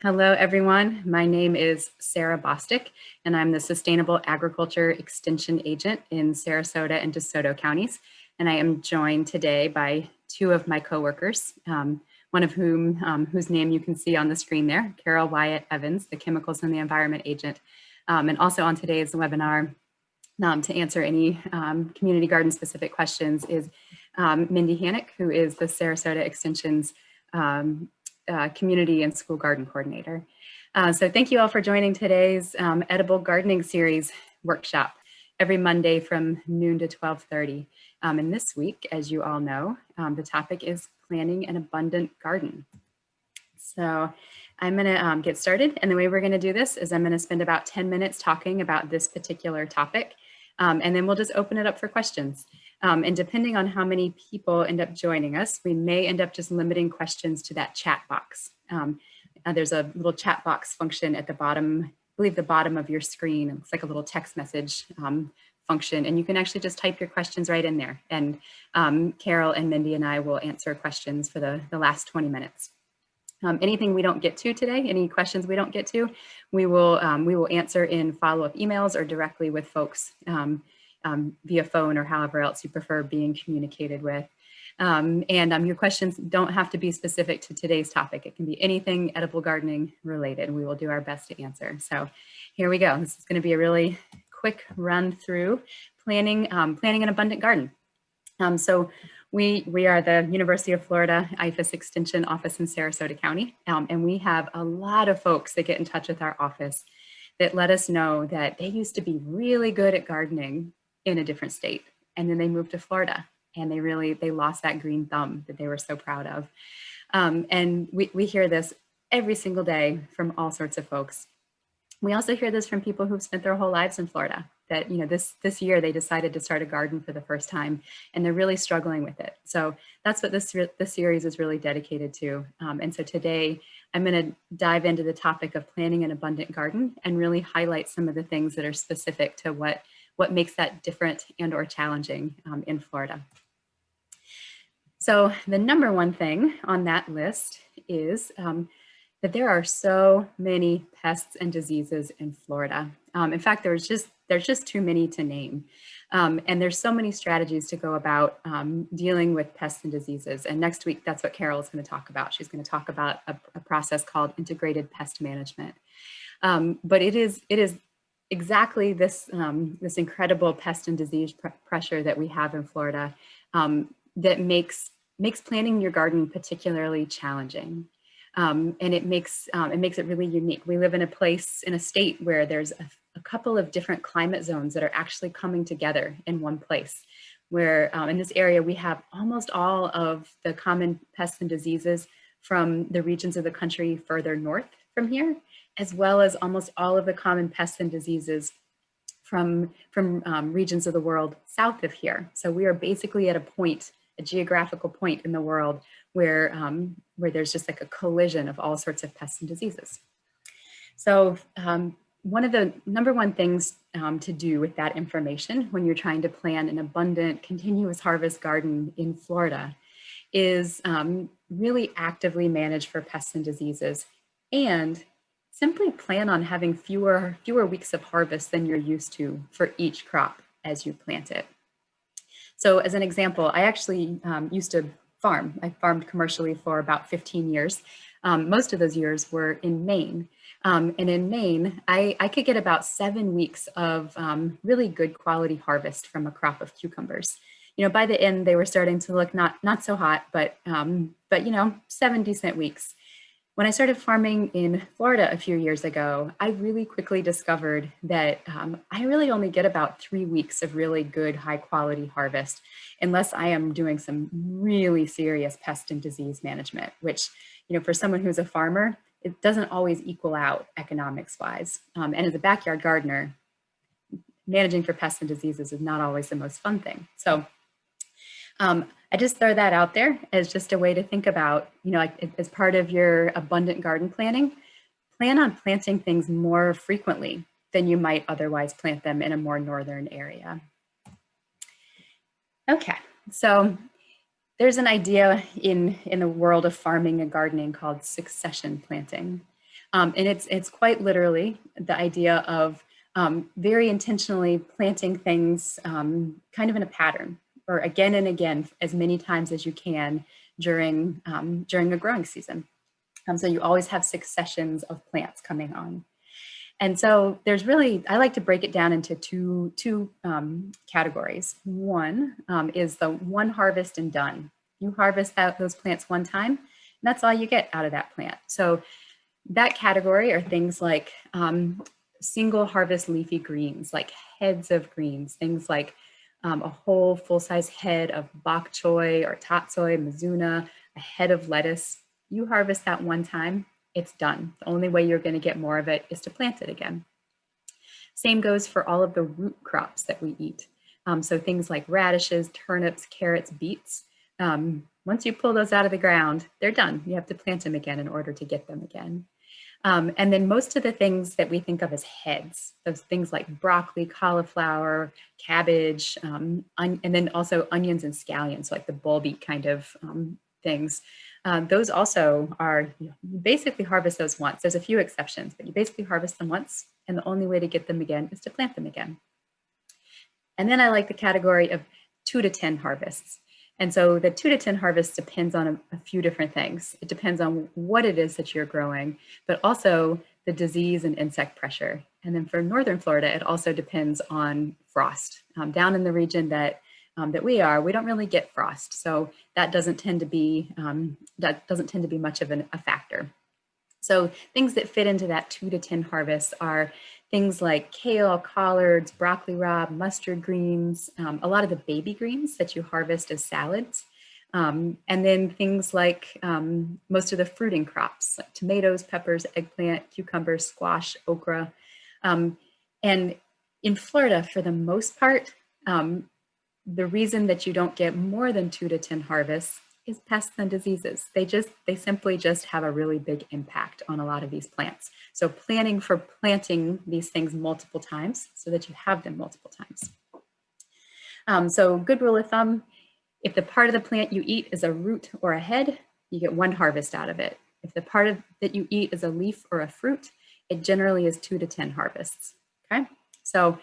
Hello, everyone. My name is Sarah Bostic, and I'm the Sustainable Agriculture Extension Agent in Sarasota and DeSoto counties. And I am joined today by two of my coworkers, one of whose name you can see on the screen there, Carol Wyatt Evans, the Chemicals and the Environment Agent. And also on today's webinar, to answer any community garden specific questions is Mindy Hannock, who is the Sarasota Extension's Community and School Garden Coordinator. So thank you all for joining today's Edible Gardening Series workshop every Monday from noon to 12:30. And this week, as you all know, the topic is planning an abundant garden. So I'm going to get started, and the way we're going to do this is I'm going to spend about 10 minutes talking about this particular topic, and then we'll just open it up for questions. And depending on how many people end up joining us, we may end up just limiting questions to that chat box. There's a little chat box function at the bottom, I believe the bottom of your screen. It's like a little text message function, and you can actually just type your questions right in there. And Carol and Mindy and I will answer questions for the last 20 minutes. Anything we don't get to today, any questions we don't get to, we will answer in follow-up emails or directly with folks via phone or however else you prefer being communicated with. And your questions don't have to be specific to today's topic. It can be anything edible gardening related. We will do our best to answer. So here we go. This is going to be a really quick run through planning an abundant garden. So we are the University of Florida IFAS Extension Office in Sarasota County, and we have a lot of folks that get in touch with our office that let us know that they used to be really good at gardening in a different state, and then they moved to Florida, and they lost that green thumb that they were so proud of. And we hear this every single day from all sorts of folks. We also hear this from people who've spent their whole lives in Florida, that this year they decided to start a garden for the first time, and they're really struggling with it. So that's what this series is really dedicated to. And so today I'm going to dive into the topic of planning an abundant garden and really highlight some of the things that are specific to what makes that different and or challenging in Florida. So the number one thing on that list is that there are so many pests and diseases in Florida. In fact, there's just too many to name. And there's so many strategies to go about dealing with pests and diseases. And next week, that's what Carol is going to talk about. She's going to talk about a process called integrated pest management. But it is exactly this incredible pest and disease pressure that we have in Florida that makes planning your garden particularly challenging. And it makes it really unique. We live in a state where there's a couple of different climate zones that are actually coming together in one place, where in this area we have almost all of the common pests and diseases from the regions of the country further north from here, as well as almost all of the common pests and diseases from regions of the world south of here. So we are basically at a geographical point in the world where there's just like a collision of all sorts of pests and diseases. So one of the number one things to do with that information when you're trying to plan an abundant continuous harvest garden in Florida is really actively manage for pests and diseases, and simply plan on having fewer weeks of harvest than you're used to for each crop as you plant it. So as an example, I actually used to farm. I farmed commercially for about 15 years. Most of those years were in Maine. And in Maine, I could get about 7 weeks of really good quality harvest from a crop of cucumbers. By the end, they were starting to look not so hot, but 7 decent weeks. When I started farming in Florida a few years ago, I really quickly discovered that I really only get about 3 weeks of really good, high quality harvest, unless I am doing some really serious pest and disease management, which, for someone who's a farmer, it doesn't always equal out economics wise. And as a backyard gardener, managing for pests and diseases is not always the most fun thing. So I just throw that out there as just a way to think about, as part of your abundant garden planning, plan on planting things more frequently than you might otherwise plant them in a more northern area. Okay, so there's an idea in the world of farming and gardening called succession planting. And it's quite literally the idea of very intentionally planting things kind of in a pattern, or again and again, as many times as you can during a growing season. So you always have successions of plants coming on. And so there's really, I like to break it down into two categories. One is the one harvest and done. You harvest out those plants one time, and that's all you get out of that plant. So that category are things like single harvest leafy greens, like heads of greens, things like a whole full-size head of bok choy or tatsoi, mizuna, a head of lettuce. You harvest that one time, it's done. The only way you're going to get more of it is to plant it again. Same goes for all of the root crops that we eat. So things like radishes, turnips, carrots, beets. Once you pull those out of the ground, they're done. You have to plant them again in order to get them again. And then most of the things that we think of as heads, those things like broccoli, cauliflower, cabbage, and then also onions and scallions, like the bulby kind of things. Those also are, you basically harvest those once. There's a few exceptions, but you basically harvest them once, and the only way to get them again is to plant them again. And then I like the category of 2 to 10 harvests. And so the 2 to 10 harvests depends on a few different things. It depends on what it is that you're growing, but also the disease and insect pressure. And then for northern Florida, it also depends on frost. Down in the region that we are, we don't really get frost, so that doesn't tend to be much of a factor. So things that fit into that 2 to 10 harvests are things like kale, collards, broccoli rabe, mustard greens, a lot of the baby greens that you harvest as salads, and then things like most of the fruiting crops, like tomatoes, peppers, eggplant, cucumbers, squash, okra. And in Florida, for the most part, the reason that you don't get more than 2 to 10 harvests is pests and diseases. They simply just have a really big impact on a lot of these plants. So planning for planting these things multiple times so that you have them multiple times. So good rule of thumb, if the part of the plant you eat is a root or a head, you get 1 harvest out of it. If the part that you eat is a leaf or a fruit, it generally is 2 to 10 harvests, okay? So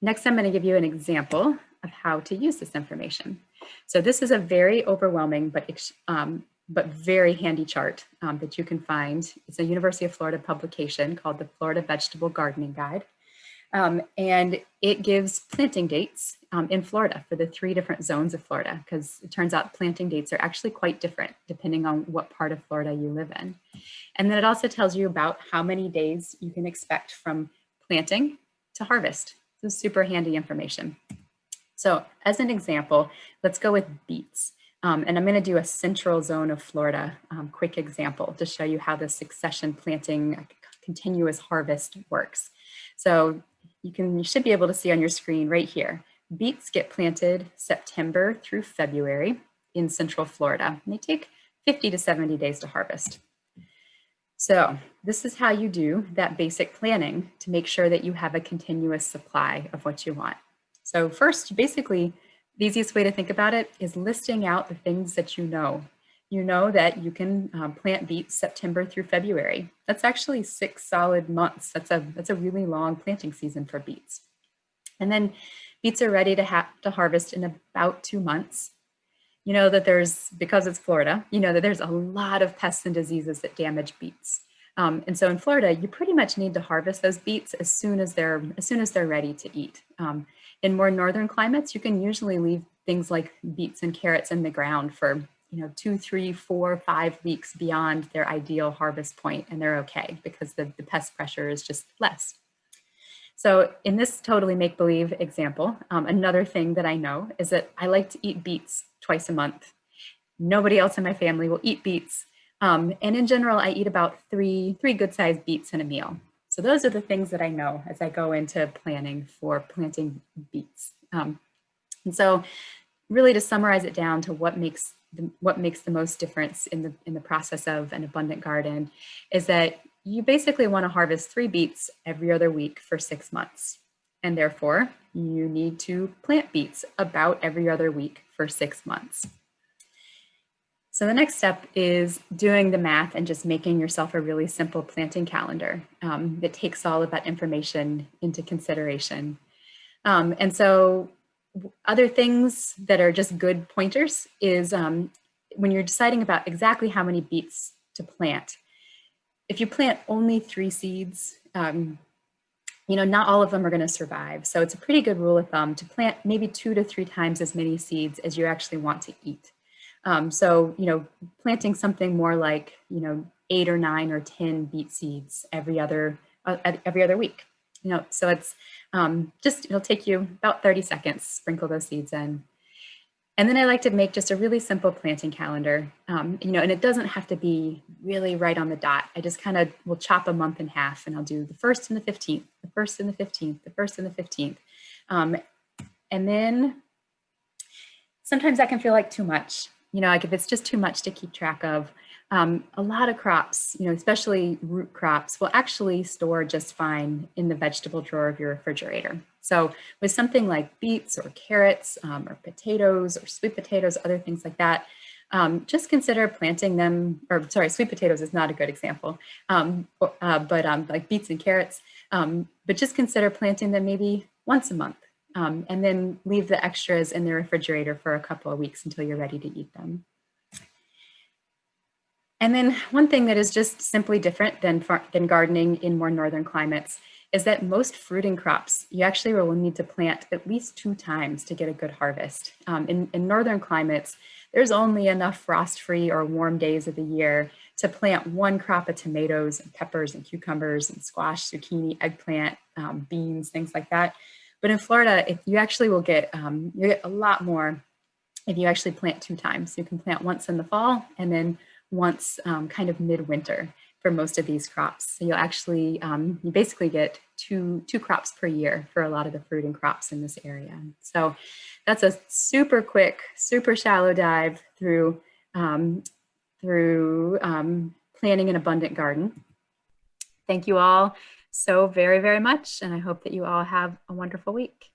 next I'm gonna give you an example of how to use this information. So this is a very overwhelming but very handy chart that you can find. It's a University of Florida publication called the Florida Vegetable Gardening Guide. And it gives planting dates in Florida for the 3 different zones of Florida, because it turns out planting dates are actually quite different depending on what part of Florida you live in. And then it also tells you about how many days you can expect from planting to harvest. So super handy information. So as an example, let's go with beets. And I'm going to do a central zone of Florida quick example to show you how the succession planting continuous harvest works. So you should be able to see on your screen right here. Beets get planted September through February in central Florida. And they take 50 to 70 days to harvest. So this is how you do that basic planning to make sure that you have a continuous supply of what you want. So first, basically, the easiest way to think about it is listing out the things that you know. You know that you can plant beets September through February. That's actually 6 solid months. That's a really long planting season for beets. And then beets are ready to harvest in about 2 months. You know that because it's Florida, you know that there's a lot of pests and diseases that damage beets. And so in Florida, you pretty much need to harvest those beets as soon as they're ready to eat. In more northern climates, you can usually leave things like beets and carrots in the ground for 2, 3, 4, 5 weeks beyond their ideal harvest point, and they're okay because the pest pressure is just less. So in this totally make-believe example, another thing that I know is that I like to eat beets twice a month. Nobody else in my family will eat beets. And in general, I eat about three good-sized beets in a meal. So those are the things that I know as I go into planning for planting beets. And so really to summarize it down to what makes the most difference in the process of an abundant garden is that you basically want to harvest 3 beets every other week for 6 months. And therefore, you need to plant beets about every other week for 6 months. So the next step is doing the math and just making yourself a really simple planting calendar that takes all of that information into consideration. And so other things that are just good pointers is when you're deciding about exactly how many beets to plant, if you plant only 3 seeds, not all of them are going to survive. So it's a pretty good rule of thumb to plant maybe 2 to 3 times as many seeds as you actually want to eat. So, planting something more like, 8 or 9 or 10 beet seeds every other week. So it's it'll take you about 30 seconds, sprinkle those seeds in. And then I like to make just a really simple planting calendar, and it doesn't have to be really right on the dot. I just kind of will chop a month in half, and I'll do the 1st and the 15th, the 1st and the 15th, the 1st and the 15th. And then sometimes that can feel like too much, like if it's just too much to keep track of. A lot of crops, especially root crops, will actually store just fine in the vegetable drawer of your refrigerator. So with something like beets or carrots or potatoes or sweet potatoes, other things like that, just consider planting them, or sorry, sweet potatoes is not a good example, but like beets and carrots, but just consider planting them maybe once a month. And then leave the extras in the refrigerator for a couple of weeks until you're ready to eat them. And then one thing that is just simply different than gardening in more northern climates is that most fruiting crops, you actually will need to plant at least 2 times to get a good harvest. In northern climates, there's only enough frost-free or warm days of the year to plant 1 crop of tomatoes and peppers and cucumbers and squash, zucchini, eggplant, beans, things like that. But in Florida, you actually will get, you get a lot more if you actually plant 2 times. You can plant once in the fall and then once kind of midwinter for most of these crops. So you'll actually, you basically get two crops per year for a lot of the fruit and crops in this area. So that's a super quick, super shallow dive through, planning an abundant garden. Thank you all so very, very much. And I hope that you all have a wonderful week.